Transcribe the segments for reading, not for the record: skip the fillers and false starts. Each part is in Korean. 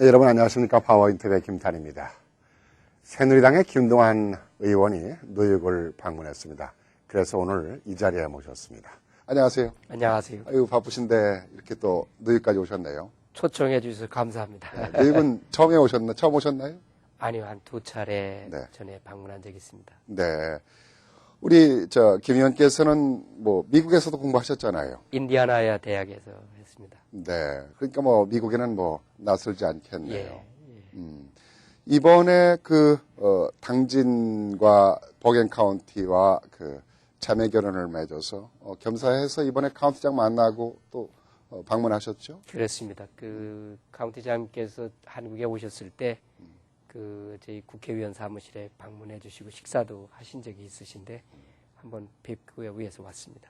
네, 여러분 안녕하십니까. 파워인터뷰의 김탄입니다. 새누리당의 김동완 의원이 뉴욕을 방문했습니다. 그래서 오늘 이 자리에 모셨습니다. 안녕하세요. 안녕하세요. 아유, 바쁘신데 이렇게 또 뉴욕까지 오셨네요. 초청해 주셔서 감사합니다. 네, 뉴욕은 처음 오셨나요? 아니요, 한 두 차례 네. 전에 방문한 적이 있습니다. 네. 우리 김 의원께서는 미국에서도 공부하셨잖아요. 인디아나 대학에서 했습니다. 네. 그러니까 미국에는 낯설지 않겠네요. 예. 이번에 당진과 버겐 카운티와 자매 결혼을 맺어서 겸사해서 이번에 카운티장 만나고 또 방문하셨죠? 그렇습니다. 카운티장께서 한국에 오셨을 때 저희 국회의원 사무실에 방문해 주시고 식사도 하신 적이 있으신데 한번 뵙기 위해서 왔습니다.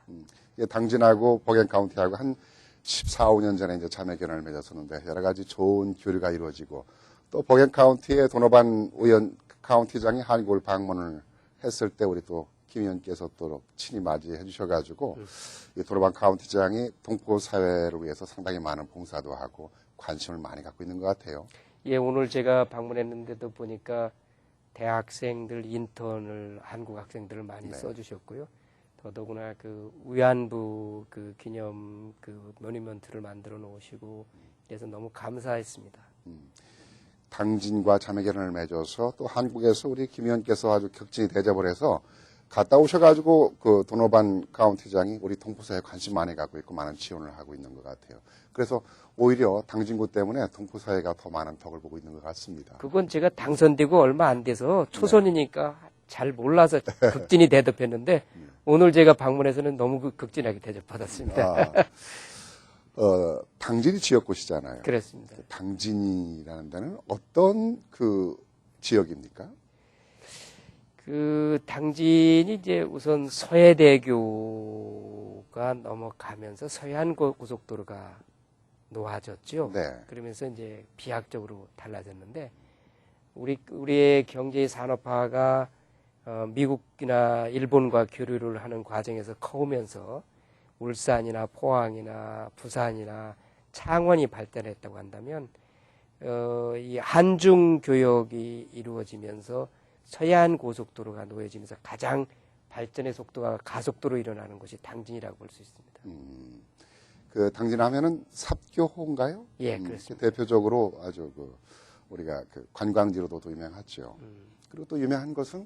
당진하고 버겐 카운티하고 한 14, 15년 전에 이제 자매 결혼을 맺었었는데 여러 가지 좋은 교류가 이루어지고 또 버겐 카운티의 도노반 의원 카운티장이 한국을 방문을 했을 때 우리 또 김 의원께서 또 친히 맞이해 주셔가지고 이 도노반 카운티장이 동포 사회를 위해서 상당히 많은 봉사도 하고 관심을 많이 갖고 있는 것 같아요. 예, 오늘 제가 방문했는데도 보니까 대학생들 인턴을 한국 학생들을 많이 네. 써주셨고요. 더더구나 위안부 기념 모니먼트를 만들어 놓으시고 그래서 너무 감사했습니다. 당진과 자매 결혼을 맺어서 또 한국에서 우리 김 의원께서 아주 격진히 대접을 해서 갔다 오셔가지고 도노반 카운티장이 우리 동포사회에 관심 많이 갖고 있고 많은 지원을 하고 있는 것 같아요. 그래서 오히려 당진구 때문에 동포사회가 더 많은 덕을 보고 있는 것 같습니다. 그건 제가 당선되고 얼마 안 돼서 초선이니까 잘 몰라서 극진히 대접했는데 오늘 제가 방문해서는 너무 극진하게 대접받았습니다. 당진이 지역구시잖아요. 그렇습니다. 당진이라는 데는 어떤 지역입니까? 당진이 이제 우선 서해대교가 넘어가면서 서해안 고속도로가 놓아졌죠. 네. 그러면서 이제 비약적으로 달라졌는데 우리의 경제 산업화가 미국이나 일본과 교류를 하는 과정에서 커오면서 울산이나 포항이나 부산이나 창원이 발달했다고 한다면 이 한중 교역이 이루어지면서 서해안 고속도로가 놓여지면서 가장 발전의 속도가 가속도로 일어나는 곳이 당진이라고 볼 수 있습니다. 당진하면은 삽교호인가요? 예, 그렇습니다. 대표적으로 아주 우리가 관광지로도 유명하죠. 그리고 또 유명한 것은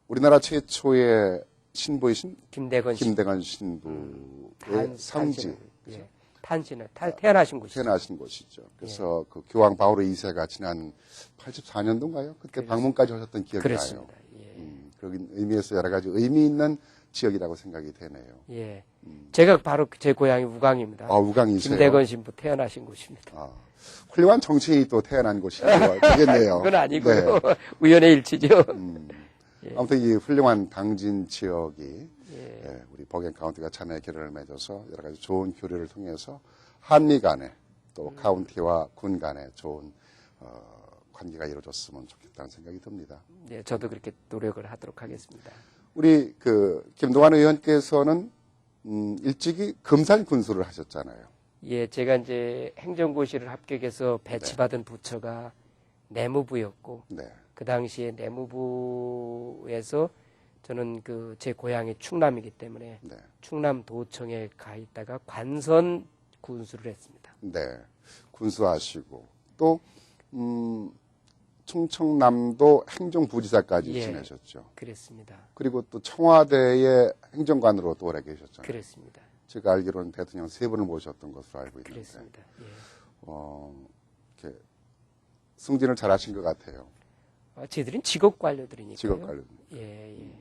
우리나라 최초의 신부이신 김대건 신부의 성지. 예, 탄신을 태어나신 곳이죠. 태어나신 곳이죠. 그래서 교황 바오로 2세가 지난 84년도인가요? 그때 방문까지 하셨던 기억이 나요. 예. 그런 의미에서 여러 가지 의미 있는 지역이라고 생각이 되네요. 예. 제가 바로 제 고향이 우강입니다. 아, 우강이세요? 김대건 신부 태어나신 곳입니다. 훌륭한 정치인이 또 태어난 곳이 되겠네요. 그건 아니고요. 네. 우연의 일치죠. 예. 아무튼 이 훌륭한 당진 지역이 우리 버겐 카운티가 자매 결연을 맺어서 여러 가지 좋은 교류를 통해서 한미 간에 또 카운티와 군 간에 좋은 관계가 이루어졌으면 좋겠다는 생각이 듭니다. 네, 저도 그렇게 노력을 하도록 하겠습니다. 우리 김동완 의원께서는 일찍이 금산 군수를 하셨잖아요. 예, 제가 이제 행정고시를 합격해서 배치받은 부처가 내무부였고, 네. 그 당시에 내무부에서 저는 제 고향이 충남이기 때문에 네. 충남도청에 가 있다가 관선 군수를 했습니다. 네. 군수하시고 또 충청남도 행정부지사까지 지내셨죠. 그랬습니다. 그리고 또 청와대의 행정관으로 또 오래 계셨잖아요. 그랬습니다. 제가 알기로는 대통령 3분을 모셨던 것으로 알고 있는데. 그랬습니다. 예. 이렇게 승진을 잘하신 것 같아요. 저희들은 직업 관료들이니까요. 직업 관료. 예, 예.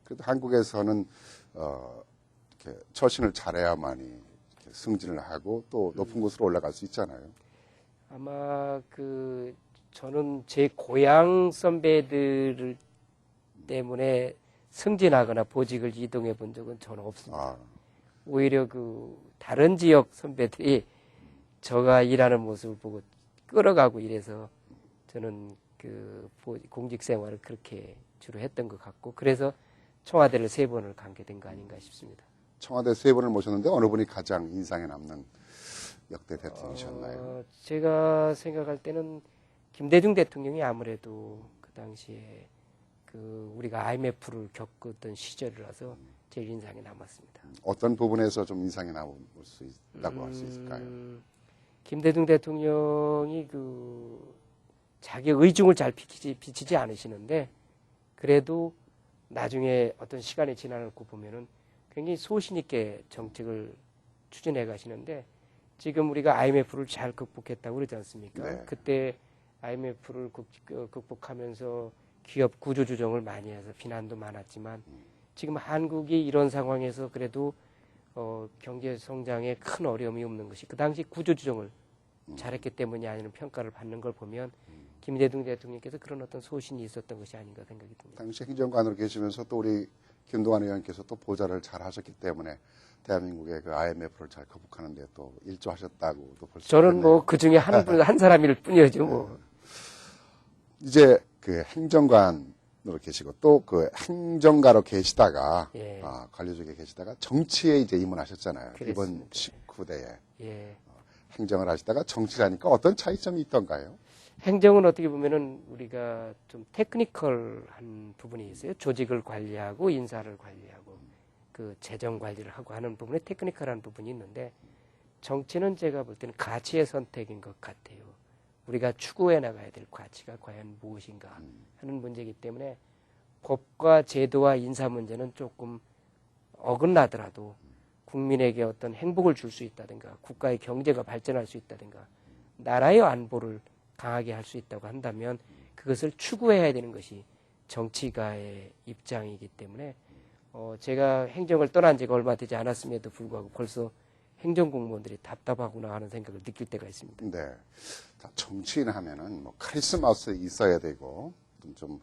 그래도 한국에서는 이렇게 처신을 잘해야만이 이렇게 승진을 하고 또 높은 곳으로 올라갈 수 있잖아요. 아마 저는 제 고향 선배들 때문에 승진하거나 보직을 이동해 본 적은 저는 없습니다. 오히려 다른 지역 선배들이 저가 일하는 모습을 보고 끌어가고 이래서 저는 공직 생활을 그렇게 주로 했던 것 같고 그래서 청와대를 3번을 가게 된 거 아닌가 싶습니다. 청와대 3번을 모셨는데 어느 분이 가장 인상에 남는 역대 대통령이셨나요? 제가 생각할 때는 김대중 대통령이 아무래도 그 당시에 그 우리가 IMF를 겪었던 시절이라서 제일 인상이 남았습니다. 어떤 부분에서 좀 인상이 남을 수 있다고 할 수 있을까요? 김대중 대통령이 그 자기 의중을 잘 비치지 않으시는데 그래도 나중에 어떤 시간이 지나고 보면은 굉장히 소신 있게 정책을 추진해 가시는데 지금 우리가 IMF를 잘 극복했다고 그러지 않습니까? 네. 그때 IMF를 극복하면서 기업 구조 조정을 많이 해서 비난도 많았지만 지금 한국이 이런 상황에서 그래도 경제 성장에 큰 어려움이 없는 것이 그 당시 구조 조정을 잘했기 때문이 아니라는 평가를 받는 걸 보면 김대중 대통령께서 그런 어떤 소신이 있었던 것이 아닌가 생각이 듭니다. 당시 행정관으로 계시면서 또 우리 김동완 의원께서 또 보좌를 잘 하셨기 때문에 대한민국의 그 IMF를 잘 극복하는데 또 일조하셨다고도 볼 수 있겠네요. 저는 뭐 그 중에 한 사람일 뿐이죠. 뭐. 이제 그 행정관으로 계시고 또 그 행정가로 계시다가 예. 관료직에 계시다가 정치에 이제 입문하셨잖아요. 그랬습니다. 이번 19대에 예. 행정을 하시다가 정치를 하니까 어떤 차이점이 있던가요? 행정은 어떻게 보면은 우리가 좀 테크니컬한 부분이 있어요. 조직을 관리하고 인사를 관리하고 그 재정 관리를 하고 하는 부분에 테크니컬한 부분이 있는데 정치는 제가 볼 때는 가치의 선택인 것 같아요. 우리가 추구해 나가야 될 가치가 과연 무엇인가 하는 문제이기 때문에 법과 제도와 인사 문제는 조금 어긋나더라도 국민에게 어떤 행복을 줄 수 있다든가 국가의 경제가 발전할 수 있다든가 나라의 안보를 강하게 할 수 있다고 한다면 그것을 추구해야 되는 것이 정치가의 입장이기 때문에 제가 행정을 떠난 지가 얼마 되지 않았음에도 불구하고 벌써 행정공무원들이 답답하구나 하는 생각을 느낄 때가 있습니다. 네. 정치인 하면은 뭐 카리스마스 있어야 되고 좀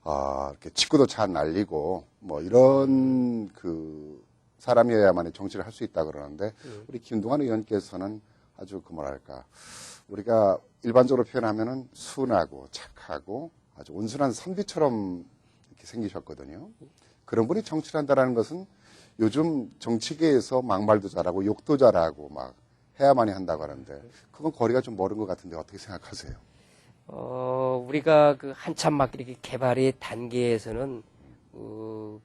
이렇게 직구도 잘 날리고 뭐 이런 그 사람이어야만 정치를 할 수 있다 그러는데 우리 김동완 의원께서는 아주 그 뭐랄까 우리가 일반적으로 표현하면은 순하고 착하고 아주 온순한 선비처럼 이렇게 생기셨거든요. 그런 분이 정치를 한다는 것은 요즘 정치계에서 막말도 잘하고 욕도 잘하고 막 해야만이 한다고 하는데 그건 거리가 좀 멀은 것 같은데 어떻게 생각하세요? 우리가 그 한참 막 이렇게 개발의 단계에서는 그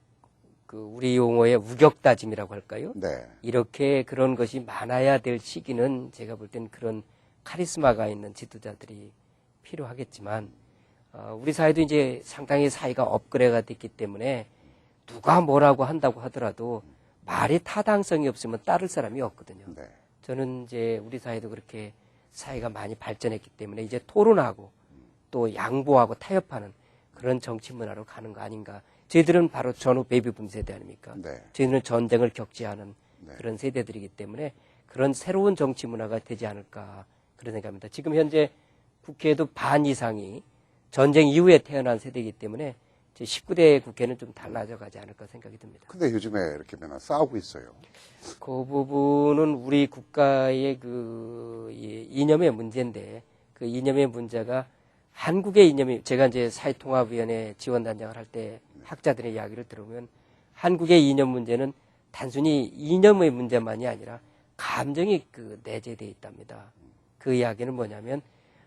우리 용어의 우격다짐이라고 할까요? 네. 이렇게 그런 것이 많아야 될 시기는 제가 볼 땐 그런 카리스마가 있는 지도자들이 필요하겠지만 우리 사회도 이제 상당히 사회가 업그레이드가 됐기 때문에 누가 뭐라고 한다고 하더라도 말이 타당성이 없으면 따를 사람이 없거든요. 네. 저는 이제 우리 사회도 그렇게 사회가 많이 발전했기 때문에 이제 토론하고 또 양보하고 타협하는 그런 정치 문화로 가는 거 아닌가. 저희들은 바로 전후 베이비붐 세대 아닙니까? 네. 저희들은 전쟁을 겪지 않은 네. 그런 세대들이기 때문에 그런 새로운 정치 문화가 되지 않을까 그런 생각입니다. 지금 현재 국회에도 반 이상이 전쟁 이후에 태어난 세대이기 때문에 19대 국회는 좀 달라져 가지 않을까 생각이 듭니다. 근데 요즘에 이렇게 맨날 싸우고 있어요. 그 부분은 우리 국가의 그 이념의 문제인데 그 이념의 문제가 한국의 이념이 제가 이제 사회통합위원회 지원단장을 할 때 학자들의 이야기를 들으면 한국의 이념 문제는 단순히 이념의 문제만이 아니라 감정이 그 내재되어 있답니다. 그 이야기는 뭐냐면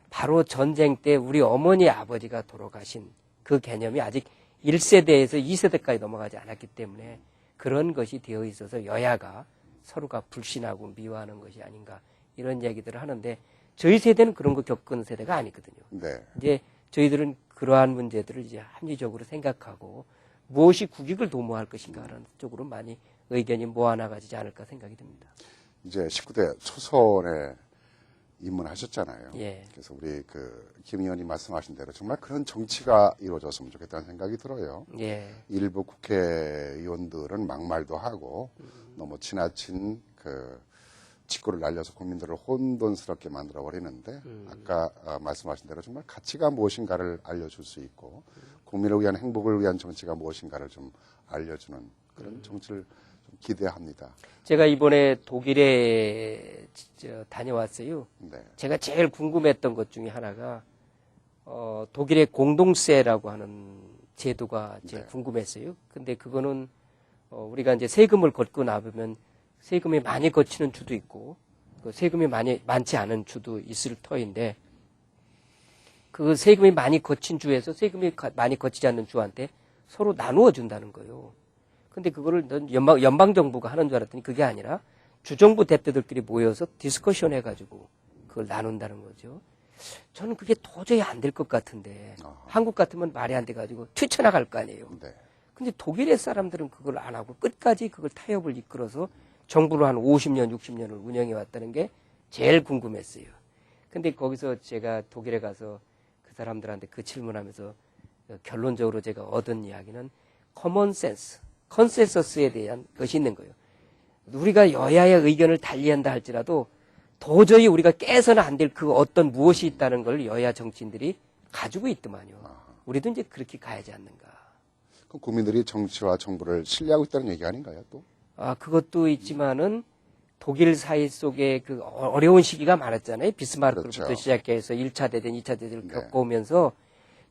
바로 전쟁 때 우리 어머니 아버지가 돌아가신 그 개념이 아직 1세대에서 2세대까지 넘어가지 않았기 때문에 그런 것이 되어 있어서 여야가 서로가 불신하고 미워하는 것이 아닌가 이런 얘기들을 하는데 저희 세대는 그런 거 겪은 세대가 아니거든요. 네. 이제 저희들은 그러한 문제들을 이제 합리적으로 생각하고 무엇이 국익을 도모할 것인가라는 쪽으로 많이 의견이 모아나가지 않을까 생각이 듭니다. 이제 19대 초선에 입문하셨잖아요. 예. 그래서 우리 김 의원님 말씀하신 대로 정말 그런 정치가 이루어졌으면 좋겠다는 생각이 들어요. 예. 일부 국회의원들은 막말도 하고 너무 지나친 직구를 날려서 국민들을 혼돈스럽게 만들어 버리는데 아까 말씀하신 대로 정말 가치가 무엇인가를 알려줄 수 있고 국민을 위한 행복을 위한 정치가 무엇인가를 좀 알려주는 그런 정치를 좀 기대합니다. 제가 이번에 독일에 다녀왔어요. 네. 제가 제일 궁금했던 것 중에 하나가 독일의 공동세라고 하는 제도가 제일 네. 궁금했어요. 근데 그거는 우리가 이제 세금을 걷고 나면 세금이 많이 거치는 주도 있고 그 세금이 많지 않은 주도 있을 터인데 그 세금이 많이 거친 주에서 세금이 많이 거치지 않는 주한테 서로 나누어 준다는 거예요. 근데 그거를 넌 연방정부가 하는 줄 알았더니 그게 아니라 주정부 대표들끼리 모여서 디스커션 해가지고 그걸 나눈다는 거죠. 저는 그게 도저히 안 될 것 같은데 한국 같으면 말이 안 돼가지고 튀쳐나갈 거 아니에요. 네. 근데 독일의 사람들은 그걸 안 하고 끝까지 그걸 타협을 이끌어서 정부로 한 50년, 60년을 운영해 왔다는 게 제일 궁금했어요. 근데 거기서 제가 독일에 가서 그 사람들한테 그 질문하면서 결론적으로 제가 얻은 이야기는 커먼 센스, 컨센서스에 대한 것이 있는 거예요. 우리가 여야의 의견을 달리한다 할지라도 도저히 우리가 깨서는 안 될 그 어떤 무엇이 있다는 걸 여야 정치인들이 가지고 있더만요. 우리도 이제 그렇게 가야지 않는가. 그럼 국민들이 정치와 정부를 신뢰하고 있다는 얘기 아닌가요, 또? 그것도 있지만은 독일 사회 속에 그 어려운 시기가 많았잖아요. 비스마르크부터 그렇죠. 시작해서 1차 대전, 2차 대전을 네. 겪어오면서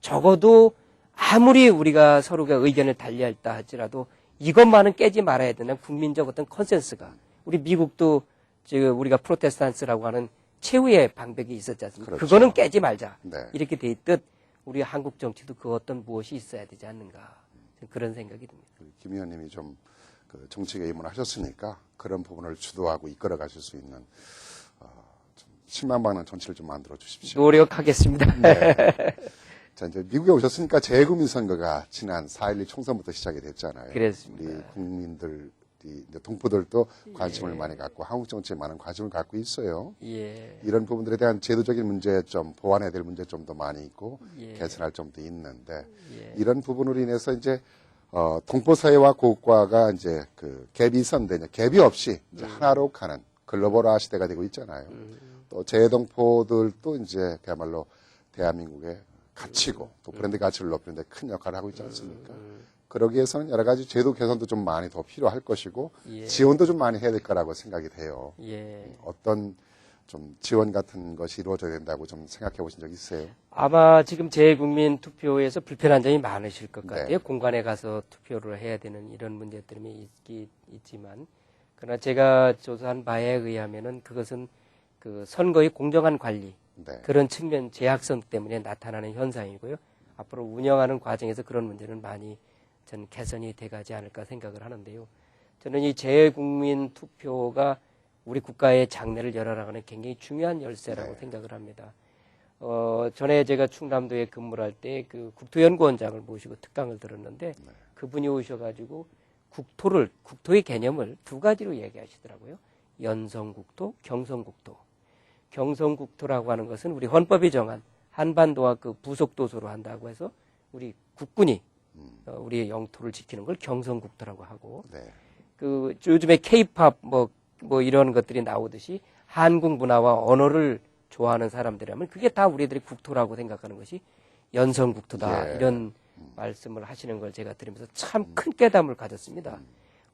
적어도 아무리 우리가 서로가 의견을 달리했다 할지라도 이것만은 깨지 말아야 되는 국민적 어떤 컨센서스가 우리 미국도 지금 우리가 프로테스탄트라고 하는 최후의 방백이 있었지 않습니까? 그렇죠. 그거는 깨지 말자. 네. 이렇게 돼 있듯 우리 한국 정치도 그 어떤 무엇이 있어야 되지 않는가. 그런 생각이 듭니다. 김 의원님이 좀 그 정치계 입문하셨으니까 그런 부분을 주도하고 이끌어 가실 수 있는 좀 신망받는 정치를 좀 만들어 주십시오. 노력하겠습니다. 네. 자, 이제 미국에 오셨으니까 재국민 선거가 지난 4.12 총선부터 시작이 됐잖아요. 그랬습니다. 우리 국민들이, 이제 동포들도 관심을 많이 갖고 한국 정치에 많은 관심을 갖고 있어요. 예. 이런 부분들에 대한 제도적인 문제점, 보완해야 될 문제점도 많이 있고 예. 개선할 점도 있는데 예. 이런 부분으로 인해서 이제 동포사회와 고국과가 이제 그 갭이 있었는데 이제 갭이 없이 이제 하나로 가는 글로벌화 시대가 되고 있잖아요. 또 재동포들도 이제 그야말로 대한민국의 가치고 또 브랜드 가치를 높이는 데 큰 역할을 하고 있지 않습니까? 그러기 위해서는 여러 가지 제도 개선도 좀 많이 더 필요할 것이고 예. 지원도 좀 많이 해야 될 거라고 생각이 돼요. 예. 어떤 좀 지원 같은 것이 이루어져야 된다고 좀 생각해 보신 적 있어요? 아마 지금 재국민 투표에서 불편한 점이 많으실 것 같아요. 네. 공간에 가서 투표를 해야 되는 이런 문제들이 있지만, 그러나 제가 조사한 바에 의하면은 그것은 그 선거의 공정한 관리, 네. 그런 측면 제약성 때문에 나타나는 현상이고요. 앞으로 운영하는 과정에서 그런 문제는 많이 전 개선이 돼가지 않을까 생각을 하는데요. 저는 이 재국민 투표가 우리 국가의 장래를 열어나가는 굉장히 중요한 열쇠라고 네. 생각을 합니다. 전에 제가 충남도에 근무를 할 때 그 국토연구원장을 모시고 특강을 들었는데 그분이 오셔가지고 국토의 개념을 두 가지로 얘기하시더라고요. 연성국토, 경성국토. 경성국토라고 하는 것은 우리 헌법이 정한 한반도와 그 부속도서로 한다고 해서 우리 국군이 우리의 영토를 지키는 걸 경성국토라고 하고 네. 그 요즘에 K-팝 뭐 이런 것들이 나오듯이 한국 문화와 언어를 좋아하는 사람들이라면 그게 다 우리들의 국토라고 생각하는 것이 연성국토다. 예. 이런 말씀을 하시는 걸 제가 들으면서 참 큰 깨달음을 가졌습니다.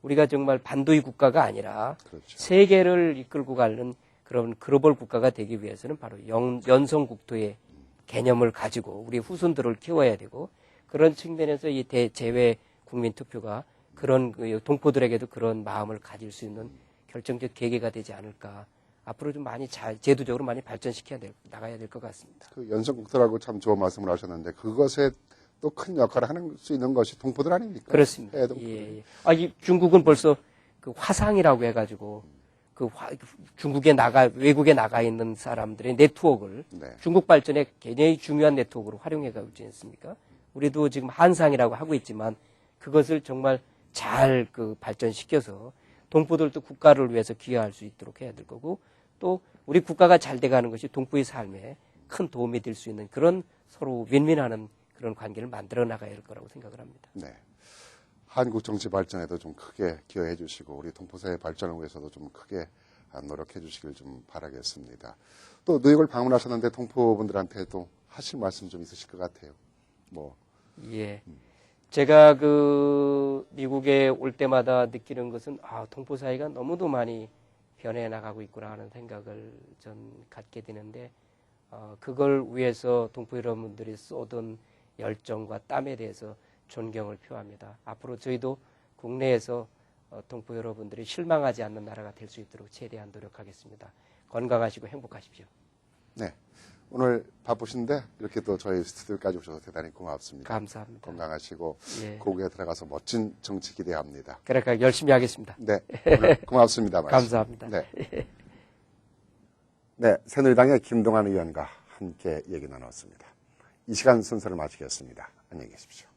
우리가 정말 반도의 국가가 아니라 그렇죠. 세계를 이끌고 가는 그런 글로벌 국가가 되기 위해서는 바로 연성국토의 개념을 가지고 우리 후손들을 키워야 되고 그런 측면에서 이 대재외 국민투표가 그런 동포들에게도 그런 마음을 가질 수 있는 결정적 계기가 되지 않을까. 앞으로 좀 많이 제도적으로 많이 나가야 될 것 같습니다. 그 연성국토라고 참 좋은 말씀을 하셨는데 그것에 또 큰 역할을 할 수 있는 것이 동포들 아닙니까? 그렇습니다. 해외 동포들. 예, 예. 이 중국은 벌써 그 화상이라고 해가지고 외국에 나가 있는 사람들의 네트워크를 네. 중국 발전에 굉장히 중요한 네트워크로 활용해가고 있지 않습니까? 우리도 지금 한상이라고 하고 있지만 그것을 정말 잘 그 발전시켜서 동포들도 국가를 위해서 기여할 수 있도록 해야 될 거고 또 우리 국가가 잘 돼가는 것이 동포의 삶에 큰 도움이 될 수 있는 그런 서로 윈윈하는 그런 관계를 만들어 나가야 할 거라고 생각을 합니다. 네. 한국 정치 발전에도 좀 크게 기여해 주시고 우리 동포사회 발전을 위해서도 좀 크게 노력해 주시길 좀 바라겠습니다. 또 뉴욕을 방문하셨는데 동포분들한테도 하실 말씀 좀 있으실 것 같아요. 예. 제가 그 미국에 올 때마다 느끼는 것은 동포 사회가 너무도 많이 변해 나가고 있구나 하는 생각을 전 갖게 되는데 그걸 위해서 동포 여러분들이 쏟은 열정과 땀에 대해서 존경을 표합니다. 앞으로 저희도 국내에서 동포 여러분들이 실망하지 않는 나라가 될 수 있도록 최대한 노력하겠습니다. 건강하시고 행복하십시오. 네. 오늘 바쁘신데 이렇게 또 저희 스튜디오까지 오셔서 대단히 고맙습니다. 감사합니다. 건강하시고 예. 고국에 들어가서 멋진 정치 기대합니다. 그러니까 열심히 하겠습니다. 네. 오늘 고맙습니다. 말씀. 감사합니다. 네. 네. 새누리당의 김동완 의원과 함께 얘기 나눴습니다. 이 시간 순서를 마치겠습니다. 안녕히 계십시오.